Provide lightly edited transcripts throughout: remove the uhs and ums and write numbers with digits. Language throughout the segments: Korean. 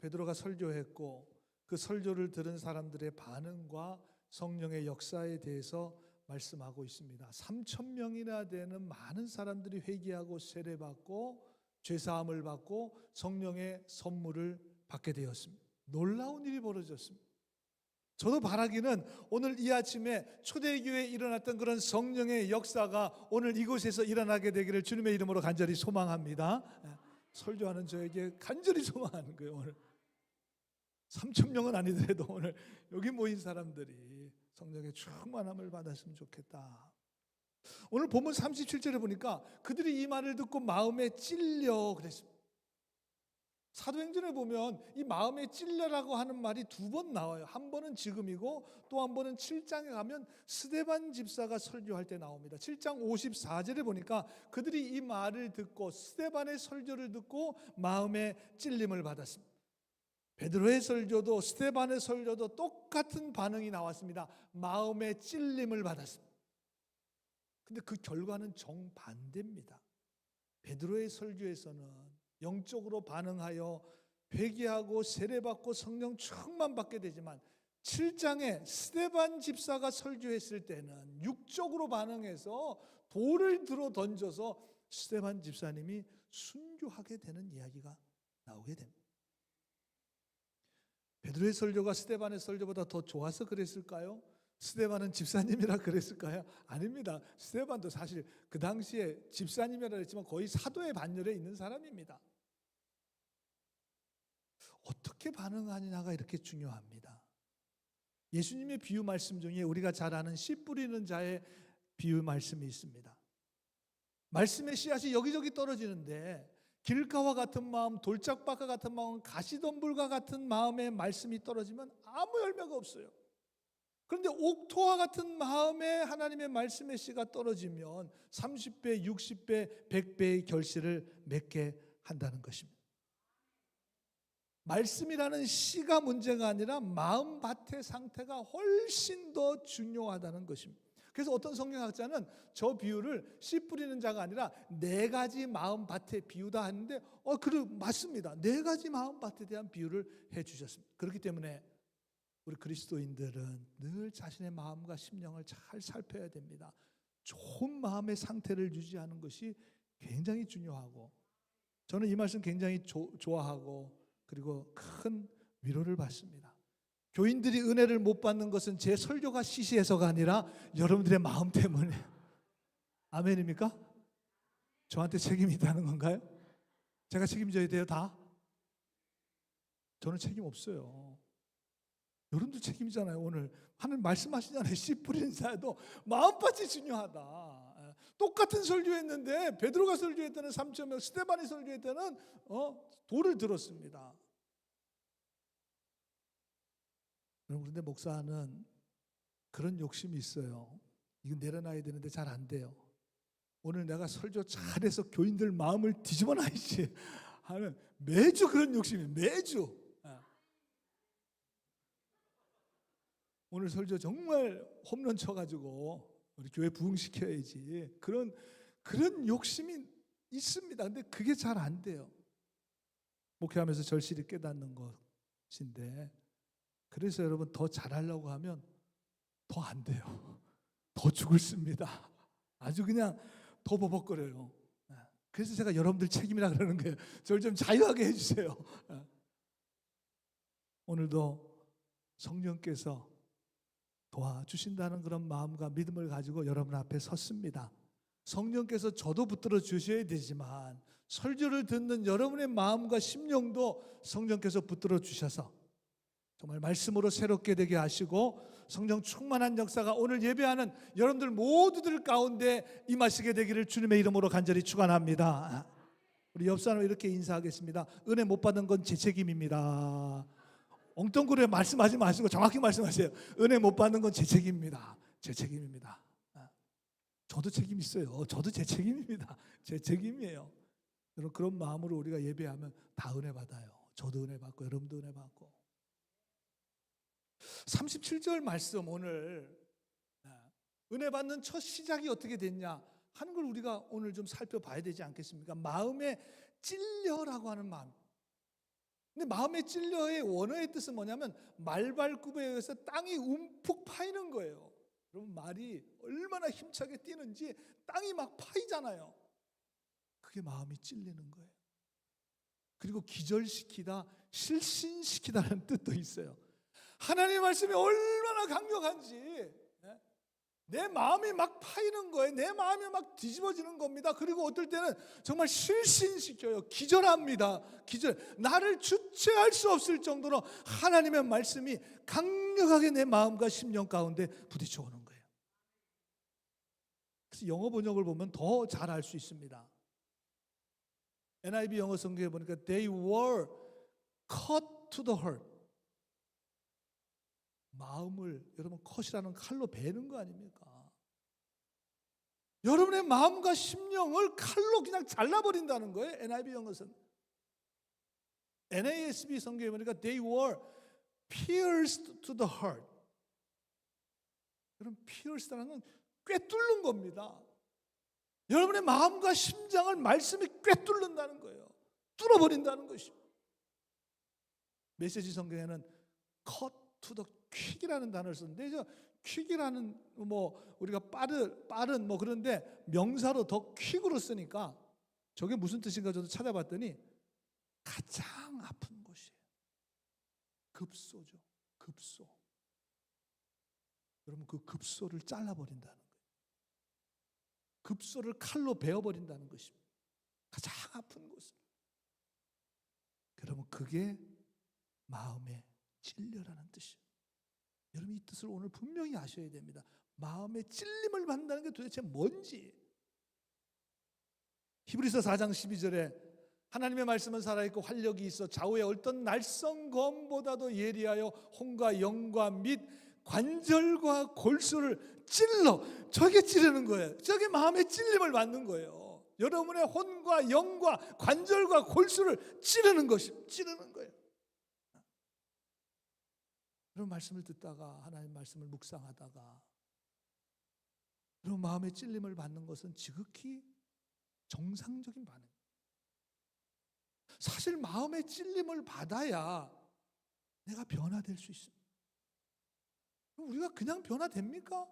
베드로가 설교했고 그 설교를 들은 사람들의 반응과 성령의 역사에 대해서 말씀하고 있습니다. 3,000명이나 되는 많은 사람들이 회개하고 세례받고 죄사함을 받고 성령의 선물을 받게 되었습니다. 놀라운 일이 벌어졌습니다. 저도 바라기는 오늘 이 아침에 초대교회에 일어났던 그런 성령의 역사가 오늘 이곳에서 일어나게 되기를 주님의 이름으로 간절히 소망합니다. 설교하는 저에게 간절히 소망하는 거예요. 오늘 3,000명은 아니더라도 오늘 여기 모인 사람들이 성령의 충만함을 받았으면 좋겠다. 오늘 본문 37절에 보니까 그들이 이 말을 듣고 마음에 찔려 그랬습니다. 사도행전에 보면 이 마음에 찔려라고 하는 말이 2번 나와요. 한 번은 지금이고 또 한 번은 7장에 가면 스데반 집사가 설교할 때 나옵니다. 7장 54절에 보니까 그들이 이 말을 듣고 스데반의 설교를 듣고 마음에 찔림을 받았습니다. 베드로의 설교도 스데반의 설교도 똑같은 반응이 나왔습니다. 마음에 찔림을 받았습니다. 근데 그 결과는 정반대입니다. 베드로의 설교에서는 영적으로 반응하여 회개하고 세례받고 성령 충만받게 되지만 7장에 스데반 집사가 설교했을 때는 육적으로 반응해서 돌을 들어 던져서 스데반 집사님이 순교하게 되는 이야기가 나오게 됩니다. 베드로의 설교가 스데반의 설교보다 더 좋아서 그랬을까요? 스데반은 집사님이라 그랬을까요? 아닙니다. 스데반도 사실 그 당시에 집사님이라 했지만 거의 사도의 반열에 있는 사람입니다. 어떻게 반응하느냐가 이렇게 중요합니다. 예수님의 비유 말씀 중에 우리가 잘 아는 씨 뿌리는 자의 비유 말씀이 있습니다. 말씀의 씨앗이 여기저기 떨어지는데 길가와 같은 마음, 돌짝밭과 같은 마음, 가시덤불과 같은 마음에 말씀이 떨어지면 아무 열매가 없어요. 그런데 옥토와 같은 마음에 하나님의 말씀의 씨가 떨어지면 30배, 60배, 100배의 결실을 맺게 한다는 것입니다. 말씀이라는 씨가 문제가 아니라 마음밭의 상태가 훨씬 더 중요하다는 것입니다. 그래서 어떤 성경학자는 저 비유를 씨 뿌리는 자가 아니라 4가지 마음밭의 비유다 하는데 맞습니다. 4가지 마음밭에 대한 비유를 해주셨습니다. 그렇기 때문에 우리 그리스도인들은 늘 자신의 마음과 심령을 잘 살펴야 됩니다. 좋은 마음의 상태를 유지하는 것이 굉장히 중요하고 저는 이 말씀 굉장히 좋아하고 그리고 큰 위로를 받습니다. 교인들이 은혜를 못 받는 것은 제 설교가 시시해서가 아니라 여러분들의 마음 때문에. 아멘입니까? 저한테 책임이 있다는 건가요? 제가 책임져야 돼요 다? 저는 책임 없어요. 여러분도 책임이잖아요. 오늘 하나님 말씀하시잖아요. 씨 뿌리는 자도 마음밭이 중요하다. 똑같은 설교했는데 베드로가 설교할 때는 3,000명, 스데반이 설교할 때는 돌을 들었습니다. 여러분 그런데 목사는 그런 욕심이 있어요. 이건 내려놔야 되는데 잘 안 돼요. 오늘 내가 설교 잘해서 교인들 마음을 뒤집어 놔야지 하는 매주 그런 욕심이 매주. 오늘 설교 정말 홈런 쳐가지고 우리 교회 부흥시켜야지 그런 욕심이 있습니다. 근데 그게 잘 안 돼요. 목회하면서 절실히 깨닫는 것인데 그래서 여러분 더 잘하려고 하면 더 안 돼요. 더 죽을 씁니다. 아주 그냥 더 버벅거려요. 그래서 제가 여러분들 책임이라 그러는 거예요. 저를 좀 자유하게 해주세요. 오늘도 성령께서 도와주신다는 그런 마음과 믿음을 가지고 여러분 앞에 섰습니다. 성령께서 저도 붙들어 주셔야 되지만 설교를 듣는 여러분의 마음과 심령도 성령께서 붙들어 주셔서 정말 말씀으로 새롭게 되게 하시고 성령 충만한 역사가 오늘 예배하는 여러분들 모두들 가운데 임하시게 되기를 주님의 이름으로 간절히 축원합니다. 우리 옆 사람 이렇게 인사하겠습니다. 은혜 못 받은 건 제 책임입니다. 엉뚱그레 말씀하지 마시고 정확히 말씀하세요. 은혜 못 받는 건 제 책임입니다. 제 책임입니다. 저도 책임 있어요. 저도 제 책임입니다. 제 책임이에요. 여러분 그런 마음으로 우리가 예배하면 다 은혜 받아요. 저도 은혜 받고 여러분도 은혜 받고. 37절 말씀 오늘 은혜 받는 첫 시작이 어떻게 됐냐 하는 걸 우리가 오늘 좀 살펴봐야 되지 않겠습니까? 마음에 찔려라고 하는 마음. 근데 마음에 찔려의 원어의 뜻은 뭐냐면 말발굽에 의해서 땅이 움푹 파이는 거예요. 여러분, 말이 얼마나 힘차게 뛰는지 땅이 막 파이잖아요. 그게 마음이 찔리는 거예요. 그리고 기절시키다, 실신시키다는 뜻도 있어요. 하나님의 말씀이 얼마나 강력한지 내 마음이 막 파이는 거예요. 내 마음이 막 뒤집어지는 겁니다. 그리고 어떨 때는 정말 실신시켜요. 기절합니다. 나를 주체할 수 없을 정도로 하나님의 말씀이 강력하게 내 마음과 심령 가운데 부딪혀 오는 거예요. 그래서 영어 번역을 보면 더 잘 알 수 있습니다. NIV 영어 성경에 보니까 they were cut to the heart. 마음을 여러분 컷이라는 칼로 베는 거 아닙니까? 여러분의 마음과 심령을 칼로 그냥 잘라버린다는 거예요. NIV 영어는. NASB 성경에 보니까 they were pierced to the heart. 여러분, pierced라는 건 꿰뚫는 겁니다. 여러분의 마음과 심장을 말씀이 꿰뚫는다는 거예요. 뚫어버린다는 것입니다. 메시지 성경에는 cut to the quick이라는 단어를 썼는데, quick이라는 뭐 우리가 빠른 뭐 그런데 명사로 더 quick으로 쓰니까 저게 무슨 뜻인가 저도 찾아봤더니 가장 아픈 곳이에요. 급소죠. 급소. 여러분, 그 급소를 잘라버린다는 거예요. 급소를 칼로 베어버린다는 것입니다. 가장 아픈 곳을. 여러분, 그게 마음에 찔려라는 뜻이에요. 여러분, 이 뜻을 오늘 분명히 아셔야 됩니다. 마음에 찔림을 받는다는 게 도대체 뭔지. 히브리서 4장 12절에 하나님의 말씀은 살아있고 활력이 있어 좌우에 어떤 날성검보다도 예리하여 혼과 영과 및 관절과 골수를 찔러. 저게 찌르는 거예요. 저게 마음의 찔림을 받는 거예요. 여러분의 혼과 영과 관절과 골수를 찌르는 거예요. 여러분, 말씀을 듣다가 하나님 말씀을 묵상하다가 여러분 마음의 찔림을 받는 것은 지극히 정상적인 반응입니다. 사실 마음의 찔림을 받아야 내가 변화될 수 있습니다. 우리가 그냥 변화됩니까?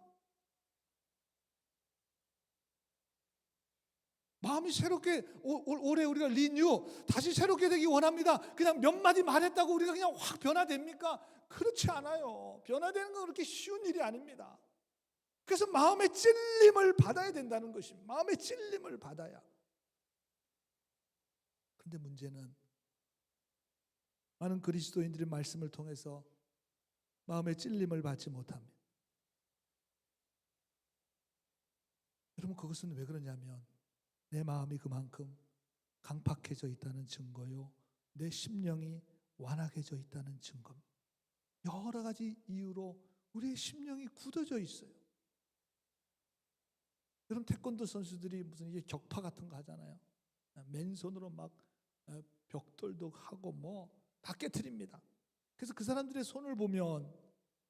마음이 새롭게 올해 우리가 리뉴 다시 새롭게 되기 원합니다. 그냥 몇 마디 말했다고 우리가 그냥 확 변화됩니까? 그렇지 않아요. 변화되는 건 그렇게 쉬운 일이 아닙니다. 그래서 마음의 찔림을 받아야 된다는 것입니다. 마음의 찔림을 받아야. 그런데 문제는 많은 그리스도인들이 말씀을 통해서 마음의 찔림을 받지 못합니다. 여러분, 그것은 왜 그러냐면 내 마음이 그만큼 강팍해져 있다는 증거요, 내 심령이 완악해져 있다는 증거입니다. 여러 가지 이유로 우리의 심령이 굳어져 있어요. 여러분, 태권도 선수들이 무슨 이게 격파 같은 거 하잖아요. 맨손으로 막 벽돌도 하고 뭐 다 깨트립니다. 그래서 그 사람들의 손을 보면,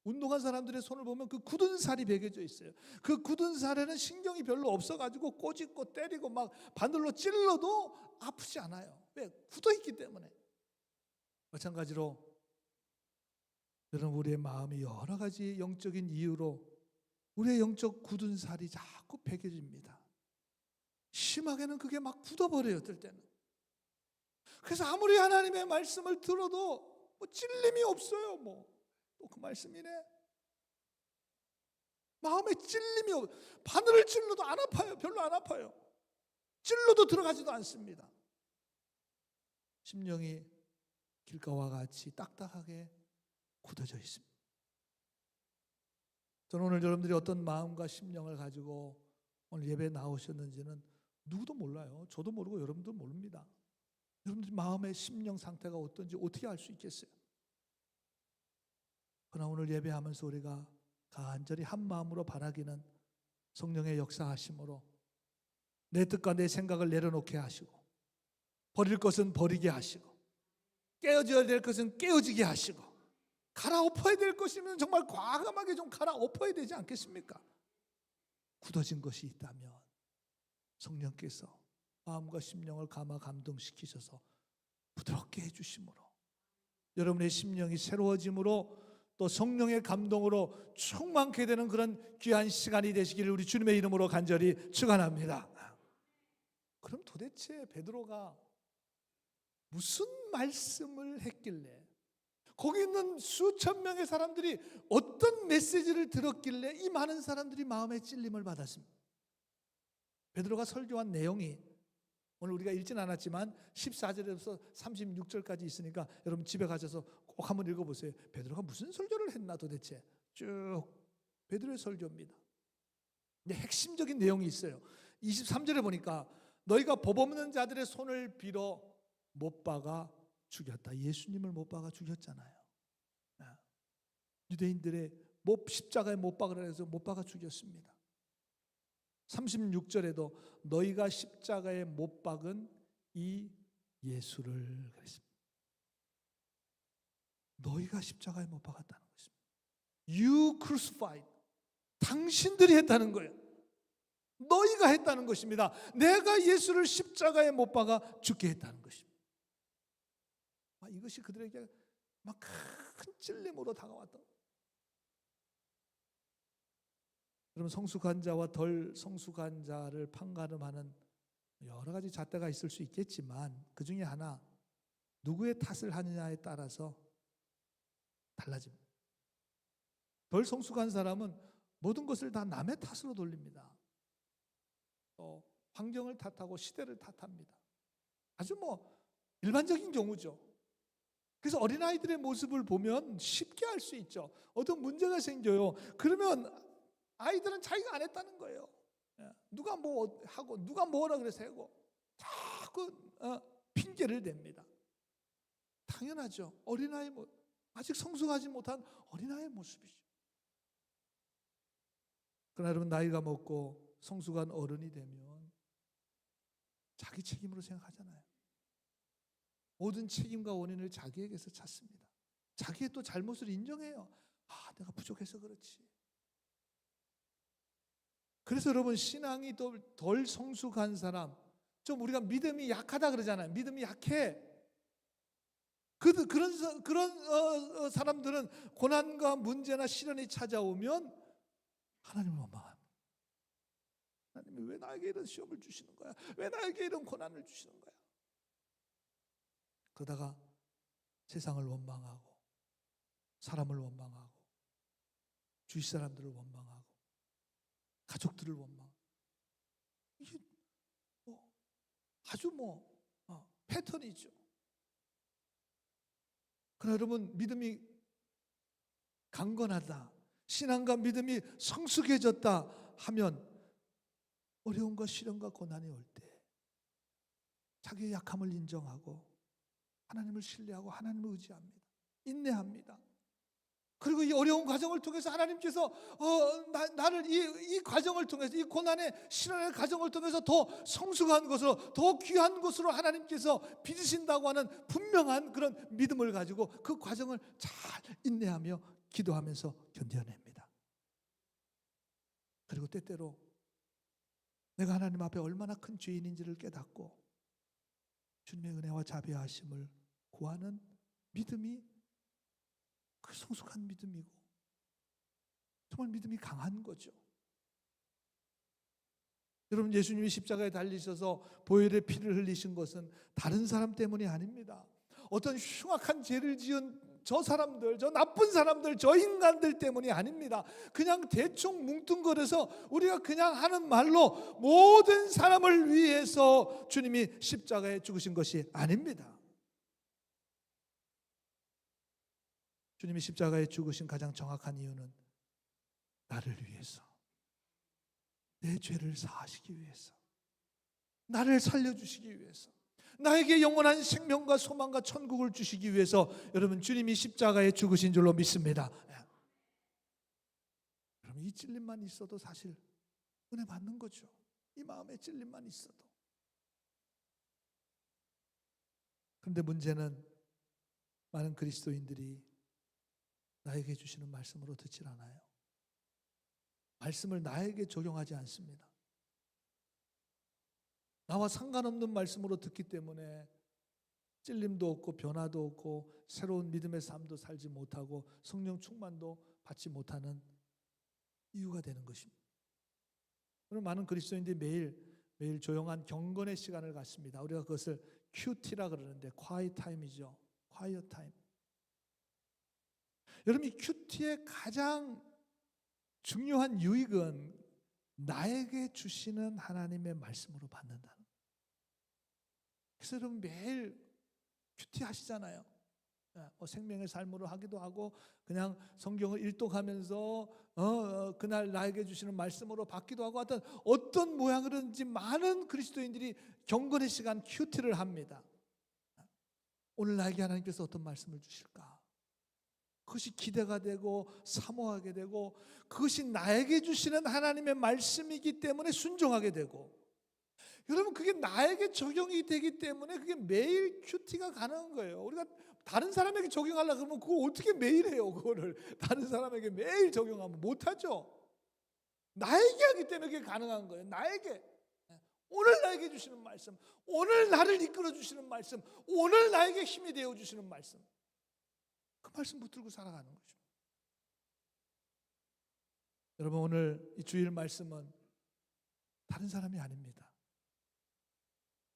운동한 사람들의 손을 보면 그 굳은 살이 베겨져 있어요. 그 굳은 살에는 신경이 별로 없어가지고 꼬집고 때리고 막 바늘로 찔러도 아프지 않아요. 왜? 굳어있기 때문에. 마찬가지로 여러분, 우리의 마음이 여러 가지 영적인 이유로 우리의 영적 굳은 살이 자꾸 베겨집니다. 심하게는 그게 막 굳어버려요, 어떨 때는. 그래서 아무리 하나님의 말씀을 들어도 뭐 찔림이 없어요. 뭐 또 그 말씀이네. 마음에 찔림이 바늘을 찔러도 안 아파요. 별로 안 아파요. 찔러도 들어가지도 않습니다. 심령이 길가와 같이 딱딱하게 굳어져 있습니다. 저는 오늘 여러분들이 어떤 마음과 심령을 가지고 오늘 예배에 나오셨는지는 누구도 몰라요. 저도 모르고 여러분도 모릅니다. 여러분들이 마음의 심령 상태가 어떤지 어떻게 알 수 있겠어요? 그러나 오늘 예배하면서 우리가 간절히 한 마음으로 바라기는 성령의 역사하심으로 내 뜻과 내 생각을 내려놓게 하시고, 버릴 것은 버리게 하시고, 깨어져야 될 것은 깨어지게 하시고, 갈아엎어야 될 것이면 정말 과감하게 좀 갈아엎어야 되지 않겠습니까? 굳어진 것이 있다면 성령께서 마음과 심령을 감화 감동시키셔서 부드럽게 해주심으로 여러분의 심령이 새로워짐으로 또 성령의 감동으로 충만케 되는 그런 귀한 시간이 되시기를 우리 주님의 이름으로 간절히 축원합니다. 그럼 도대체 베드로가 무슨 말씀을 했길래, 거기 있는 수천 명의 사람들이 어떤 메시지를 들었길래 이 많은 사람들이 마음의 찔림을 받았습니다. 베드로가 설교한 내용이 오늘 우리가 읽진 않았지만 14절에서 36절까지 있으니까 여러분 집에 가셔서 꼭 한번 읽어보세요. 베드로가 무슨 설교를 했나 도대체. 쭉 베드로의 설교입니다. 근데 핵심적인 내용이 있어요. 23절에 보니까 너희가 법 없는 자들의 손을 빌어 못 박아 죽였다. 예수님을 못 박아 죽였잖아요. 유대인들의 십자가에 못 박으라 해서 못 박아 죽였습니다. 36절에도 너희가 십자가에 못 박은 이 예수를 그랬습니다. 너희가 십자가에 못 박았다는 것입니다. You crucified. 당신들이 했다는 거예요. 너희가 했다는 것입니다. 내가 예수를 십자가에 못 박아 죽게 했다는 것입니다. 이것이 그들에게 막 큰 찔림으로 다가왔던. 여러분, 성숙한 자와 덜 성숙한 자를 판가름하는 여러 가지 잣대가 있을 수 있겠지만 그 중에 하나, 누구의 탓을 하느냐에 따라서 달라집니다. 덜 성숙한 사람은 모든 것을 다 남의 탓으로 돌립니다. 환경을 탓하고 시대를 탓합니다. 아주 일반적인 경우죠. 그래서 어린아이들의 모습을 보면 쉽게 알 수 있죠. 어떤 문제가 생겨요. 그러면 아이들은 자기가 안 했다는 거예요. 누가 뭐 하고 누가 뭐라 그래서 하고 자꾸 핑계를 댑니다. 당연하죠. 어린아이 아직 성숙하지 못한 어린아이의 모습이죠. 그러나 여러분, 나이가 먹고 성숙한 어른이 되면 자기 책임으로 생각하잖아요. 모든 책임과 원인을 자기에게서 찾습니다. 자기의 또 잘못을 인정해요. 내가 부족해서 그렇지. 그래서 여러분, 신앙이 덜 성숙한 사람, 좀 우리가 믿음이 약하다 그러잖아요. 믿음이 약해. 그런 사람들은 고난과 문제나 시련이 찾아오면 하나님을 원망합니다. 하나님이 왜 나에게 이런 시험을 주시는 거야? 왜 나에게 이런 고난을 주시는 거야? 그러다가 세상을 원망하고 사람을 원망하고 주위 사람들을 원망하고 가족들을 원망. 이게 아주 패턴이죠. 그러나 여러분, 믿음이 강건하다, 신앙과 믿음이 성숙해졌다 하면 어려움과 시련과 고난이 올 때 자기의 약함을 인정하고 하나님을 신뢰하고 하나님을 의지합니다. 인내합니다. 그리고 이 어려운 과정을 통해서 하나님께서 나를 이 과정을 통해서, 이 고난의 시련의 과정을 통해서 더 성숙한 것으로, 더 귀한 것으로 하나님께서 빚으신다고 하는 분명한 그런 믿음을 가지고 그 과정을 잘 인내하며 기도하면서 견뎌냅니다. 그리고 때때로 내가 하나님 앞에 얼마나 큰 죄인인지를 깨닫고 주님의 은혜와 자비하심을 구하는 믿음이 그 성숙한 믿음이고 정말 믿음이 강한 거죠. 여러분, 예수님이 십자가에 달리셔서 보혈의 피를 흘리신 것은 다른 사람 때문이 아닙니다. 어떤 흉악한 죄를 지은 저 사람들, 저 나쁜 사람들, 저 인간들 때문이 아닙니다. 그냥 대충 뭉뚱거려서 우리가 그냥 하는 말로 모든 사람을 위해서 주님이 십자가에 죽으신 것이 아닙니다. 주님이 십자가에 죽으신 가장 정확한 이유는 나를 위해서, 내 죄를 사하시기 위해서, 나를 살려주시기 위해서, 나에게 영원한 생명과 소망과 천국을 주시기 위해서 여러분, 주님이 십자가에 죽으신 줄로 믿습니다. 여러분, 이 찔림만 있어도 사실 은혜 받는 거죠. 이 마음에 찔림만 있어도. 그런데 문제는 많은 그리스도인들이 나에게 주시는 말씀으로 듣질 않아요. 말씀을 나에게 적용하지 않습니다. 나와 상관없는 말씀으로 듣기 때문에 찔림도 없고 변화도 없고 새로운 믿음의 삶도 살지 못하고 성령 충만도 받지 못하는 이유가 되는 것입니다. 오늘 많은 그리스도인들이 매일 조용한 경건의 시간을 갖습니다. 우리가 그것을 QT라 그러는데 quiet time이죠. quiet time. 여러분, 이 QT의 가장 중요한 유익은 나에게 주시는 하나님의 말씀으로 받는다는 거예요. 그래서 여러분 매일 큐티 하시잖아요. 생명의 삶으로 하기도 하고 그냥 성경을 일독하면서 그날 나에게 주시는 말씀으로 받기도 하고 하여튼 어떤 모양으로든지 많은 그리스도인들이 경건의 시간 큐티를 합니다. 오늘 나에게 하나님께서 어떤 말씀을 주실까? 그것이 기대가 되고 사모하게 되고 그것이 나에게 주시는 하나님의 말씀이기 때문에 순종하게 되고, 여러분 그게 나에게 적용이 되기 때문에 그게 매일 큐티가 가능한 거예요. 우리가 다른 사람에게 적용하려고 그러면 그걸 어떻게 매일 해요? 그거를 다른 사람에게 매일 적용하면 못하죠. 나에게 하기 때문에 그게 가능한 거예요. 나에게 오늘 나에게 주시는 말씀, 오늘 나를 이끌어 주시는 말씀, 오늘 나에게 힘이 되어 주시는 말씀, 그 말씀 붙들고 살아가는 거죠. 여러분 오늘 이 주일 말씀은 다른 사람이 아닙니다.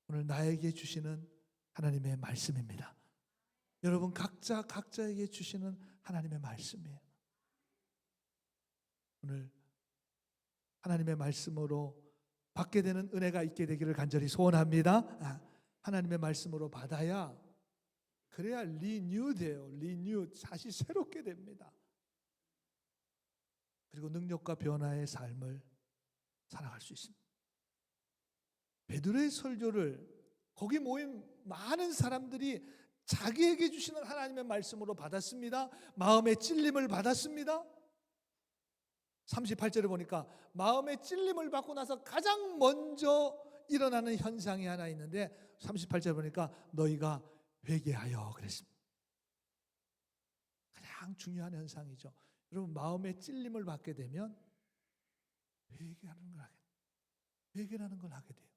오늘 나에게 주시는 하나님의 말씀입니다. 여러분 각자에게 주시는 하나님의 말씀이에요. 오늘 하나님의 말씀으로 받게 되는 은혜가 있게 되기를 간절히 소원합니다. 하나님의 말씀으로 받아야, 그래야 리뉴 돼요. 다시 새롭게 됩니다. 그리고 능력과 변화의 삶을 살아갈 수 있습니다. 베드로의 설교를 거기 모인 많은 사람들이 자기에게 주시는 하나님의 말씀으로 받았습니다. 마음의 찔림을 받았습니다. 38절에 보니까 마음의 찔림을 받고 나서 가장 먼저 일어나는 현상이 하나 있는데 38절에 보니까 너희가 회개하여 그랬습니다. 가장 중요한 현상이죠. 여러분 마음의 찔림을 받게 되면 회개라는 걸 하게 돼요.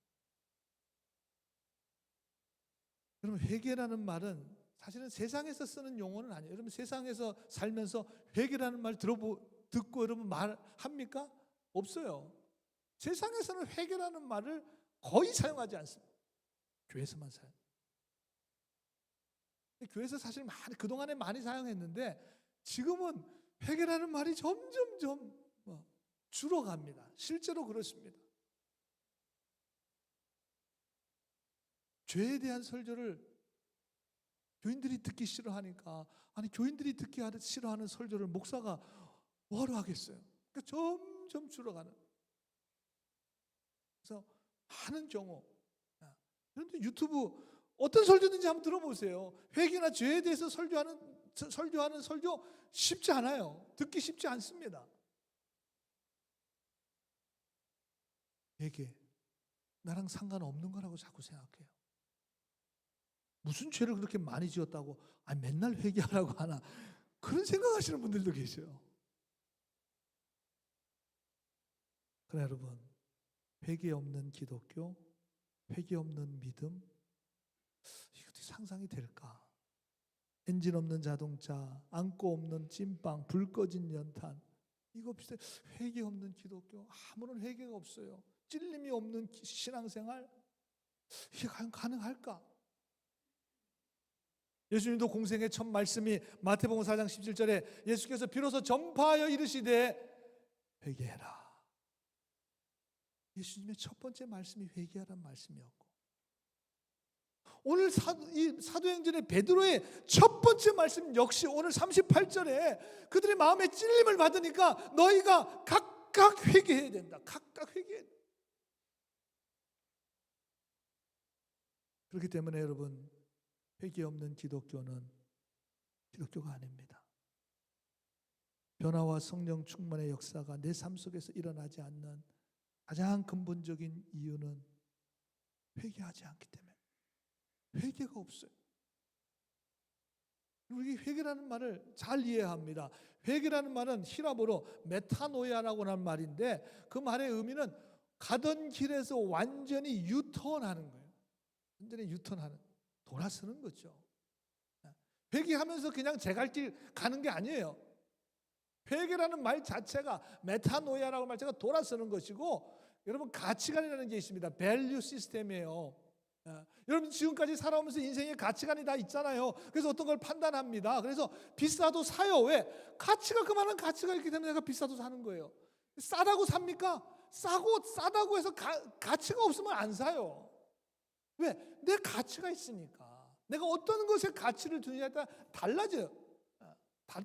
여러분 회개라는 말은 사실은 세상에서 쓰는 용어는 아니에요. 여러분 세상에서 살면서 회개라는 말 듣고 여러분 말합니까? 없어요. 세상에서는 회개라는 말을 거의 사용하지 않습니다. 교회에서만 사용. 교회에서 사실 그동안에 많이 사용했는데 지금은 회개라는 말이 점점 줄어갑니다. 실제로 그렇습니다. 죄에 대한 설교를 교인들이 듣기 싫어하니까, 교인들이 듣기 싫어하는 설교를 목사가 뭐하러 하겠어요? 그러니까 점점 줄어가는. 그래서 많은 경우, 그런데 유튜브 어떤 설교든지 한번 들어보세요. 회개나 죄에 대해서 설교하는 설교 쉽지 않아요. 듣기 쉽지 않습니다. 회개, 나랑 상관없는 거라고 자꾸 생각해요. 무슨 죄를 그렇게 많이 지었다고 맨날 회개하라고 하나, 그런 생각하시는 분들도 계세요. 그러나 여러분 회개 없는 기독교, 회개 없는 믿음, 이것도 상상이 될까? 엔진 없는 자동차, 안고 없는 찐빵, 불 꺼진 연탄, 이거 비슷해. 회개 없는 기독교, 아무런 회개가 없어요. 찔림이 없는 신앙생활, 이게 과연 가능할까? 예수님도 공생의 첫 말씀이 마태복음 4장 17절에 예수께서 비로소 전파하여 이르시되 회개해라. 예수님의 첫 번째 말씀이 회개하라는 말씀이었고, 오늘 이 사도행전의 베드로의 첫 번째 말씀 역시 오늘 38절에 그들의 마음에 찔림을 받으니까 너희가 각각 회개해야 된다. 각각 회개해야 된다. 그렇기 때문에 여러분 회개 없는 기독교는 기독교가 아닙니다. 변화와 성령 충만의 역사가 내 삶 속에서 일어나지 않는 가장 근본적인 이유는 회개하지 않기 때문에, 회개가 없어요. 우리 회개라는 말을 잘 이해해야 합니다. 회개라는 말은 히라보로 메타노이아라고 하는 말인데 그 말의 의미는 가던 길에서 완전히 유턴하는 거예요. 완전히 유턴하는, 돌아서는 거죠. 회개하면서 그냥 제 갈 길 가는 게 아니에요. 회개라는 말 자체가 메타노이아라고 말 자체가 돌아서는 것이고, 여러분 가치관이라는 게 있습니다. 밸류 시스템이에요. 여러분 지금까지 살아오면서 인생에 가치관이 다 있잖아요. 그래서 어떤 걸 판단합니다. 그래서 비싸도 사요. 왜? 가치가 그만한 가치가 있기 때문에 내가 비싸도 사는 거예요. 싸다고 삽니까? 싸다고 해서 가치가 없으면 안 사요. 왜? 내 가치가 있으니까. 내가 어떤 것에 가치를 두느냐에 따라 달라져요.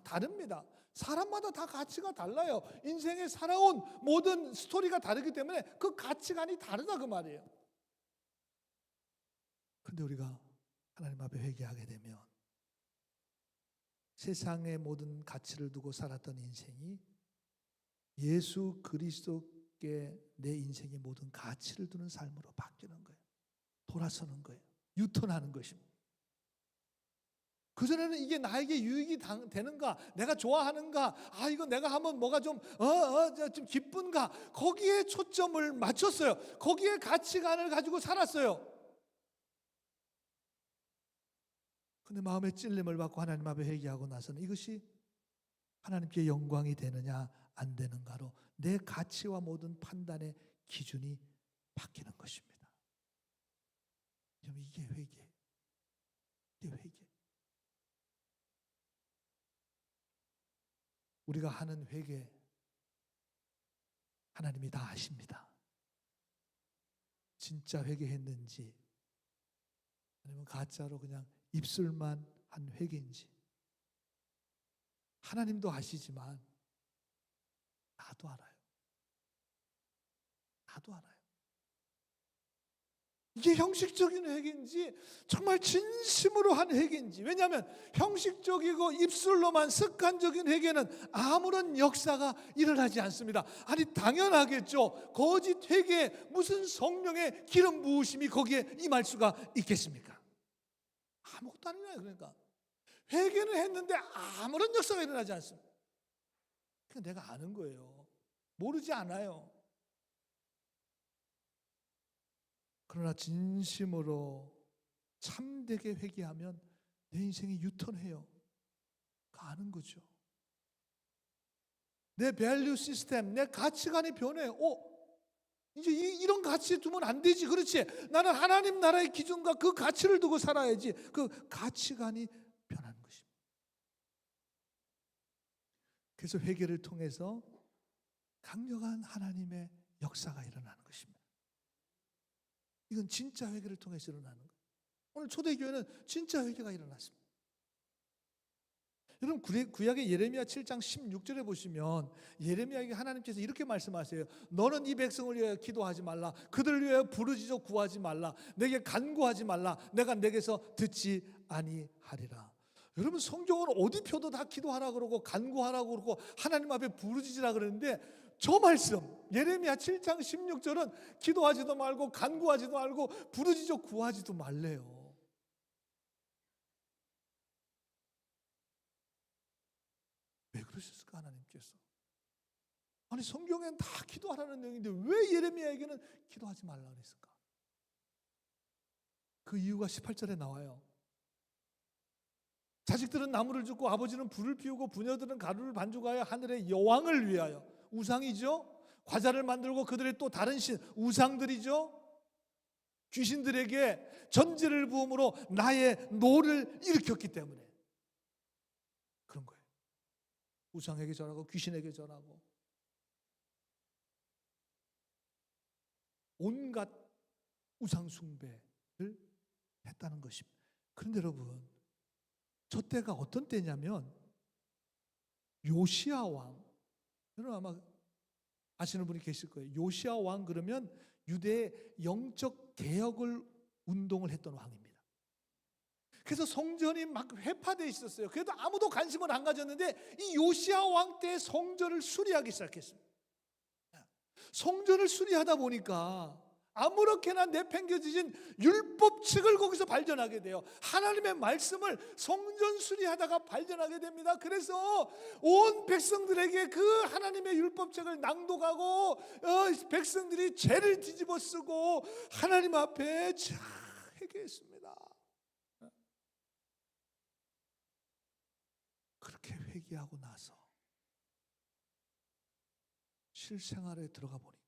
다릅니다. 사람마다 다 가치가 달라요. 인생에 살아온 모든 스토리가 다르기 때문에 그 가치관이 다르다 그 말이에요. 그런데 우리가 하나님 앞에 회개하게 되면 세상의 모든 가치를 두고 살았던 인생이 예수 그리스도께 내 인생의 모든 가치를 두는 삶으로 바뀌는 거예요. 돌아서는 거예요. 유턴하는 것입니다. 그전에는 이게 나에게 유익이 되는가, 내가 좋아하는가, 이거 내가 하면 뭐가 좀 기쁜가, 거기에 초점을 맞췄어요. 거기에 가치관을 가지고 살았어요. 근데 마음의 찔림을 받고 하나님 앞에 회개하고 나서는 이것이 하나님께 영광이 되느냐 안 되는가로 내 가치와 모든 판단의 기준이 바뀌는 것입니다. 이게 회개. 이게 회개. 우리가 하는 회개 하나님이 다 아십니다. 진짜 회개했는지 아니면 가짜로 그냥 입술만 한 회개인지 하나님도 아시지만 나도 알아요. 나도 알아요. 이게 형식적인 회개인지 정말 진심으로 한 회개인지. 왜냐하면 형식적이고 입술로만 습관적인 회개는 아무런 역사가 일어나지 않습니다. 아니 당연하겠죠. 거짓 회개에 무슨 성령의 기름 부으심이 거기에 임할 수가 있겠습니까? 아무것도 아니에요. 그러니까 회개는 했는데 아무런 역사가 일어나지 않습니다. 그냥 내가 아는 거예요. 모르지 않아요. 그러나 진심으로 참되게 회개하면 내 인생이 유턴해요. 아는 거죠. 내 밸류 시스템, 내 가치관이 변해요. 이제 이런 가치 두면 안 되지. 그렇지. 나는 하나님 나라의 기준과 그 가치를 두고 살아야지. 그 가치관이 변하는 것입니다. 그래서 회개를 통해서 강력한 하나님의 역사가 일어나는 것입니다. 이건 진짜 회개를 통해서 일어나는 거예요. 오늘 초대교회는 진짜 회개가 일어났습니다. 여러분 구약의 예레미야 7장 16절에 보시면 예레미야에게 하나님께서 이렇게 말씀하세요. 너는 이 백성을 위하여 기도하지 말라. 그들을 위하여 부르짖어 구하지 말라. 내게 간구하지 말라. 내가 내게서 듣지 아니하리라. 여러분 성경은 어디 펴도 다 기도하라 그러고 간구하라고 그러고 하나님 앞에 부르짖으라 그러는데 저 말씀 예레미야 7장 16절은 기도하지도 말고 간구하지도 말고 부르짖어 구하지도 말래요. 왜 그러셨을까 하나님께서? 아니 성경엔 다 기도하라는 내용인데 왜 예레미야에게는 기도하지 말라 그랬을까? 그 이유가 18절에 나와요. 자식들은 나무를 줍고 아버지는 불을 피우고 부녀들은 가루를 반죽하여 하늘의 여왕을 위하여, 우상이죠. 과자를 만들고 그들의 또 다른 신, 우상들이죠. 귀신들에게 전제를 부음으로 나의 노를 일으켰기 때문에 그런 거예요. 우상에게 절하고 귀신에게 절하고 온갖 우상 숭배를 했다는 것입니다. 그런데 여러분 저 때가 어떤 때냐면 요시야 왕, 여러분 아마 아시는 분이 계실 거예요. 요시야 왕 그러면 유대의 영적 개혁을 운동을 했던 왕입니다. 그래서 성전이 막 회파되어 있었어요. 그래도 아무도 관심을 안 가졌는데 이 요시야 왕 때 성전을 수리하기 시작했습니다. 성전을 수리하다 보니까 아무렇게나 내팽겨진 율법책을 거기서 발견하게 돼요. 하나님의 말씀을 성전 수리하다가 발견하게 됩니다. 그래서 온 백성들에게 그 하나님의 율법책을 낭독하고 백성들이 죄를 뒤집어 쓰고 하나님 앞에 회개했습니다. 회개하고 나서 실생활에 들어가 보니까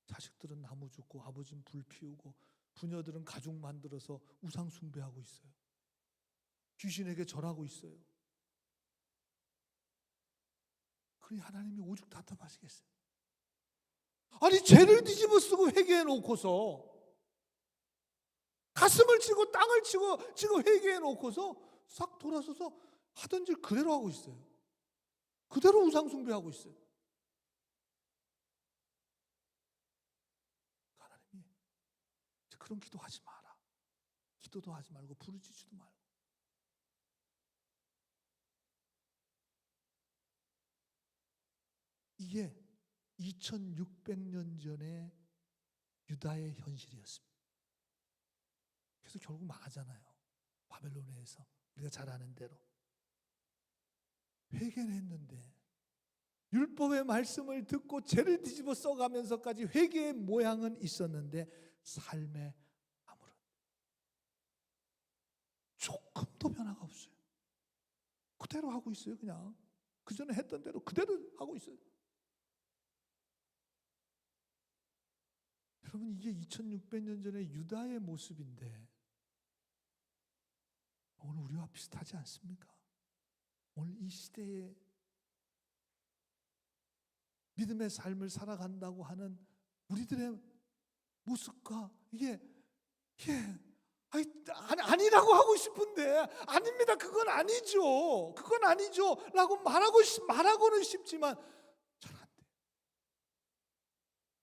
자식들은 나무 줍고 아버지는 불 피우고 부녀들은 가죽 만들어서 우상 숭배하고 있어요. 귀신에게 절하고 있어요. 그러니 하나님이 오죽 답답하시겠어요. 아니 죄를 뒤집어 쓰고 회개해 놓고서 가슴을 치고 땅을 치고 지금 회개해 놓고서 싹 돌아서서 하던 일 그대로 하고 있어요. 그대로 우상 숭배하고 있어요. 하나님이 그런 기도하지 마라. 기도도 하지 말고 부르짖지도 말고. 이게 2600년 전에 유다의 현실이었습니다. 그래서 결국 망하잖아요. 바벨론에서 우리가 잘 아는 대로. 회개는 했는데 율법의 말씀을 듣고 죄를 뒤집어 써가면서까지 회개의 모양은 있었는데 삶에 아무런 조금도 변화가 없어요. 그대로 하고 있어요. 그냥 그 전에 했던 대로 그대로 하고 있어요. 여러분 이게 2600년 전의 유다의 모습인데 오늘 우리와 비슷하지 않습니까? 오늘 이 시대에 믿음의 삶을 살아간다고 하는 우리들의 모습과 이게 아니라고 하고 싶은데 아닙니다. 그건 아니죠. 그건 아니죠. 라고 말하고는 싶지만 잘 안 돼.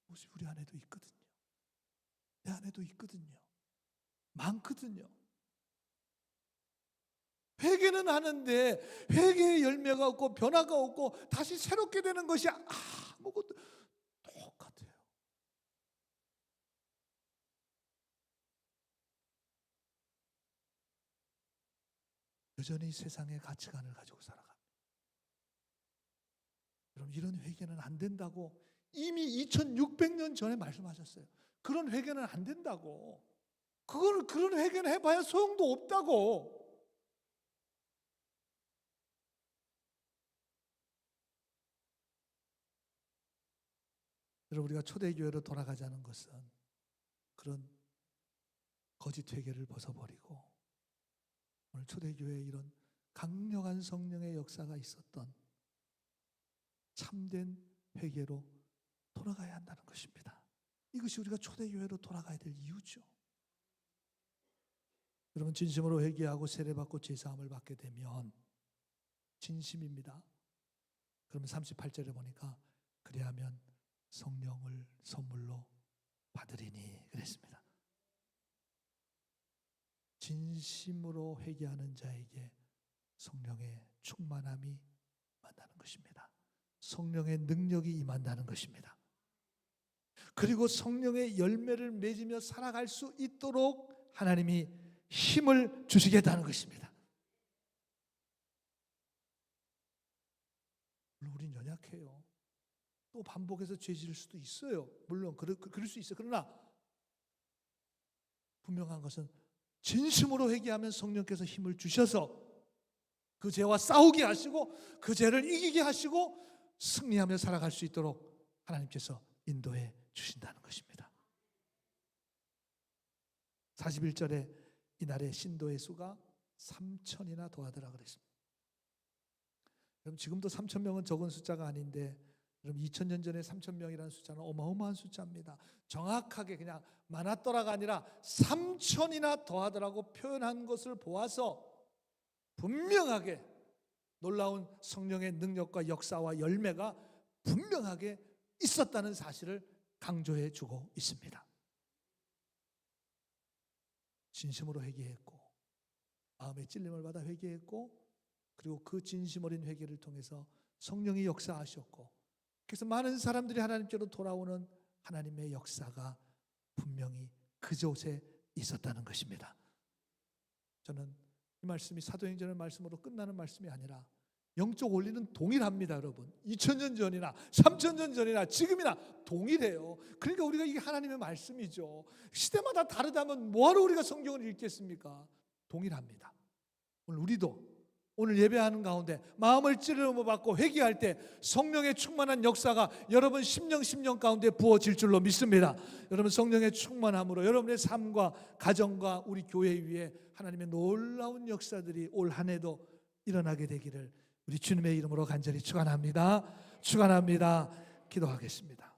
모습이 우리 안에도 있거든요. 내 안에도 있거든요. 많거든요. 회개는 하는데 회개의 열매가 없고 변화가 없고 다시 새롭게 되는 것이 아무것도 똑같아요. 여전히 세상의 가치관을 가지고 살아갑니다. 여러분 이런 회개는 안 된다고 이미 2600년 전에 말씀하셨어요. 그런 회개는 안 된다고. 그런 회개는 해봐야 소용도 없다고. 여러분 우리가 초대교회로 돌아가자는 것은 그런 거짓 회개를 벗어버리고 오늘 초대교회에 이런 강력한 성령의 역사가 있었던 참된 회개로 돌아가야 한다는 것입니다. 이것이 우리가 초대교회로 돌아가야 될 이유죠. 여러분 진심으로 회개하고 세례받고 제사함을 받게 되면 진심입니다. 그러면 38절에 보니까 그리하면 성령을 선물로 받으리니 그랬습니다. 진심으로 회개하는 자에게 성령의 충만함이 임한다는 것입니다. 성령의 능력이 임한다는 것입니다. 그리고 성령의 열매를 맺으며 살아갈 수 있도록 하나님이 힘을 주시겠다는 것입니다. 물론 우린 연약해요. 또 반복해서 죄 지을 수도 있어요. 물론 그럴 수 있어요. 그러나 분명한 것은 진심으로 회개하면 성령께서 힘을 주셔서 그 죄와 싸우게 하시고 그 죄를 이기게 하시고 승리하며 살아갈 수 있도록 하나님께서 인도해 주신다는 것입니다. 41절에 이날의 신도의 수가 3,000이나 더하더라 그랬습니다. 그럼 지금도 3,000명은 적은 숫자가 아닌데 그럼 2000년 전에 3,000명이라는 숫자는 어마어마한 숫자입니다. 정확하게 그냥 많았더라가 아니라 3,000이나 더하더라고 표현한 것을 보아서 분명하게 놀라운 성령의 능력과 역사와 열매가 분명하게 있었다는 사실을 강조해 주고 있습니다. 진심으로 회개했고 마음의 찔림을 받아 회개했고 그리고 그 진심 어린 회개를 통해서 성령이 역사하셨고 그래서 많은 사람들이 하나님께로 돌아오는 하나님의 역사가 분명히 그곳에 있었다는 것입니다. 저는 이 말씀이 사도행전의 말씀으로 끝나는 말씀이 아니라 영적 원리는 동일합니다. 여러분 2000년 전이나 3000년 전이나 지금이나 동일해요. 그러니까 우리가 이게 하나님의 말씀이죠. 시대마다 다르다면 뭐하러 우리가 성경을 읽겠습니까? 동일합니다. 오늘 우리도 오늘 예배하는 가운데 마음을 찌르며 받고 회개할 때 성령의 충만한 역사가 여러분 심령 가운데 부어질 줄로 믿습니다. 여러분 성령의 충만함으로 여러분의 삶과 가정과 우리 교회 위에 하나님의 놀라운 역사들이 올 한 해도 일어나게 되기를 우리 주님의 이름으로 간절히 축원합니다. 축원합니다. 기도하겠습니다.